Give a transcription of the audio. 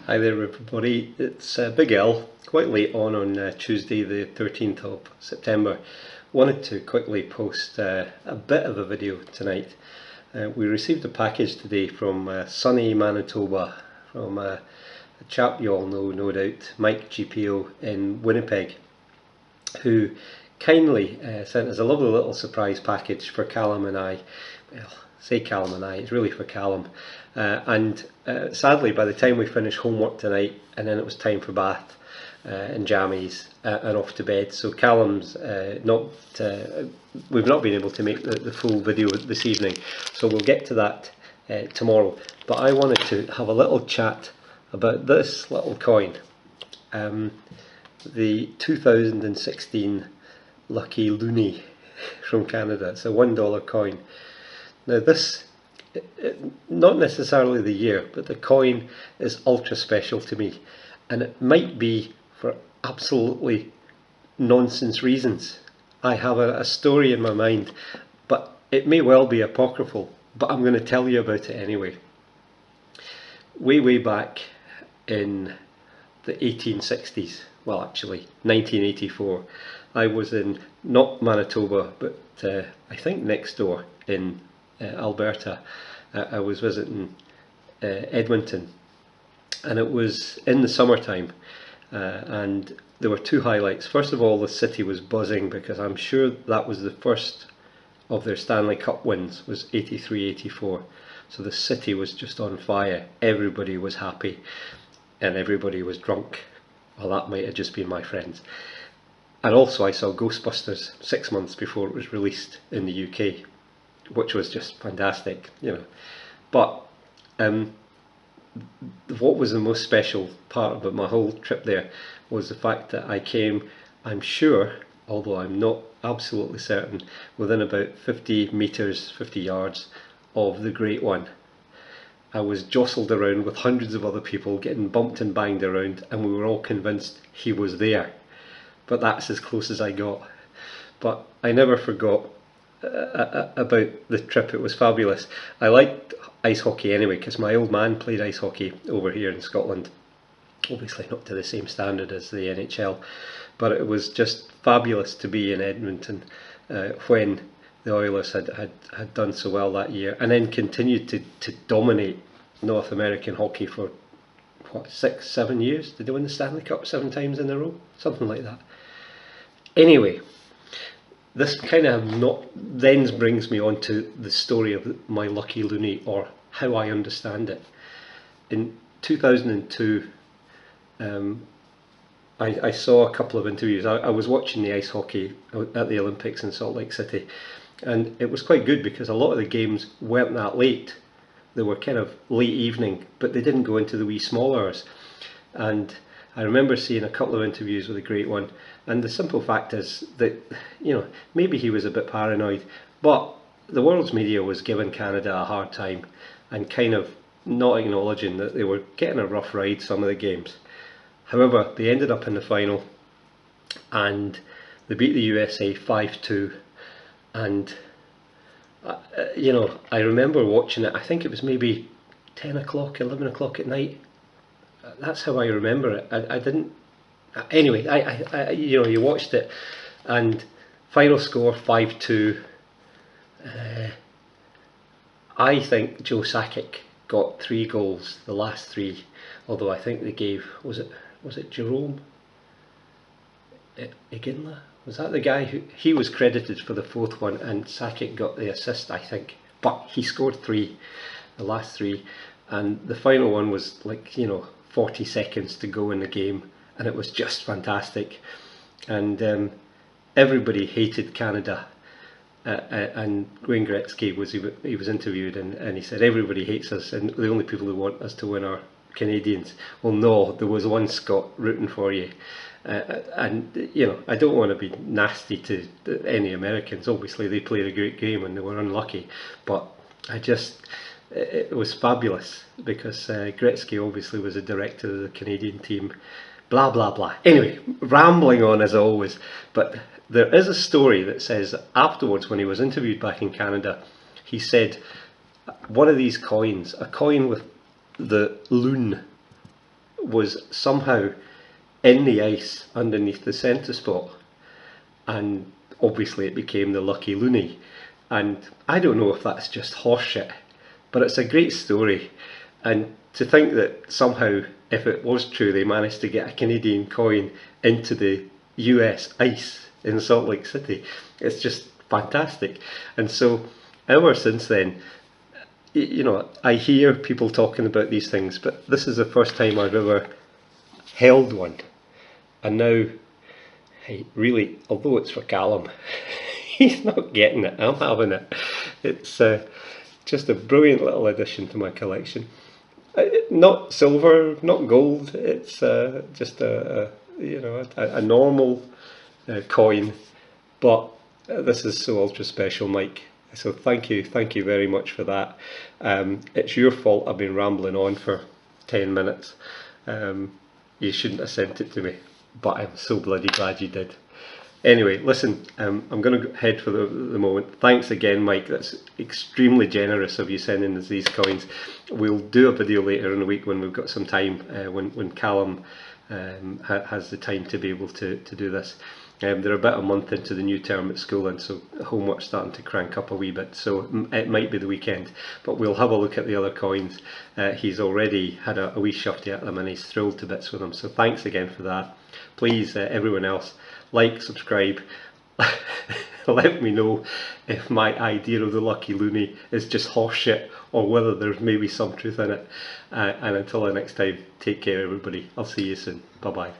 Hi there everybody, it's Big L, quite late on Tuesday the 13th of September. Wanted to quickly post a bit of a video tonight. We received a package today from Sunny Manitoba, from a chap you all know, no doubt, Mikegpo in Winnipeg, who kindly sent us a lovely little surprise package for Callum and I. Well, say Callum and I, it's really for Callum. Sadly, by the time we finished homework tonight, and then it was time for bath and jammies and off to bed, so Callum's we've not been able to make the full video this evening, so we'll get to that tomorrow. But I wanted to have a little chat about this little coin, the 2016 Lucky Loonie from Canada. It's a $1 coin. Now this, not necessarily the year, but the coin is ultra special to me, and it might be for absolutely nonsense reasons. I have a story in my mind, but it may well be apocryphal, but I'm going to tell you about it anyway. Way back in the 1860s, well actually 1984, I was in not Manitoba, but I think next door in Alberta. I was visiting Edmonton, and it was in the summertime, and there were two highlights. First of all, the city was buzzing because I'm sure that was the first of their Stanley Cup wins, was 83-84, so the city was just on fire. Everybody was happy and everybody was drunk. Well, that might have just been my friends. And also I saw Ghostbusters 6 months before it was released in the UK, which was just fantastic, you know. But what was the most special part about my whole trip there was the fact that I came, I'm sure, although I'm not absolutely certain, within about 50 metres, 50 yards of the Great One. I was jostled around with hundreds of other people, getting bumped and banged around, and we were all convinced he was there. But that's as close as I got. But I never forgot about the trip. It was fabulous. I liked ice hockey anyway, because my old man played ice hockey over here in Scotland. Obviously not to the same standard as the NHL, but it was just fabulous to be in Edmonton when the Oilers had done so well that year, and then continued to dominate North American hockey for what, 6-7 years? Did they win the Stanley Cup 7 times in a row? Something like that. Anyway, this kind of then brings me on to the story of my Lucky Loonie, or how I understand it. In 2002, I saw a couple of interviews. I was watching the ice hockey at the Olympics in Salt Lake City, and it was quite good because a lot of the games weren't that late. They were kind of late evening, but they didn't go into the wee small hours. And I remember seeing a couple of interviews with the Great One, and the simple fact is that, you know, maybe he was a bit paranoid, but the world's media was giving Canada a hard time and kind of not acknowledging that they were getting a rough ride some of the games. However, they ended up in the final and they beat the USA 5-2, and you know, I remember watching it. I think it was maybe 10 o'clock, 11 o'clock at night. That's how I remember it. I didn't. Anyway, I you know, you watched it, and final score 5-2. I think Joe Sakic got 3 goals, the last 3. Although I think they gave, was it Jerome Iginla? Was that the guy who, he was credited for the 4th one, and Sakic got the assist, I think. But he scored 3, the last 3, and the final one was like, you know, 40 seconds to go in the game, and it was just fantastic. And everybody hated Canada, and Wayne Gretzky he was interviewed, and he said everybody hates us, and the only people who want us to win are Canadians. Well, no, there was one Scot rooting for you. And you know, I don't want to be nasty to any Americans. Obviously they played a great game and they were unlucky, but it was fabulous because Gretzky obviously was a director of the Canadian team, blah blah blah. Anyway, rambling on as always, but there is a story that says that afterwards, when he was interviewed back in Canada, he said one of these coins, a coin with the loon was somehow in the ice underneath the centre spot, and obviously it became the lucky Loonie. And I don't know if that's just horseshit, but it's a great story. And to think that somehow, if it was true, they managed to get a Canadian coin into the US ice in Salt Lake City, it's just fantastic. And so ever since then, you know, I hear people talking about these things, but this is the first time I've ever held one. And now, hey, really, although it's for Callum, he's not getting it, I'm having it. It's just a brilliant little addition to my collection. Not silver, not gold, it's just a normal coin, but this is so ultra special, Mike. So thank you very much for that. It's your fault I've been rambling on for 10 minutes. You shouldn't have sent it to me, but I'm so bloody glad you did. Anyway, listen, I'm going to head for the moment. Thanks again, Mike. That's extremely generous of you sending us these coins. We'll do a video later in the week when we've got some time, when Callum has the time to be able to do this. They're about a month into the new term at school, and so homework's starting to crank up a wee bit, so it might be the weekend, but we'll have a look at the other coins. He's already had a wee shufty at them and he's thrilled to bits with them, so thanks again for that. Please, everyone else, like, subscribe. Let me know if my idea of the lucky Loonie is just horseshit or whether there's maybe some truth in it. And until the next time, take care everybody. I'll see you soon. Bye bye.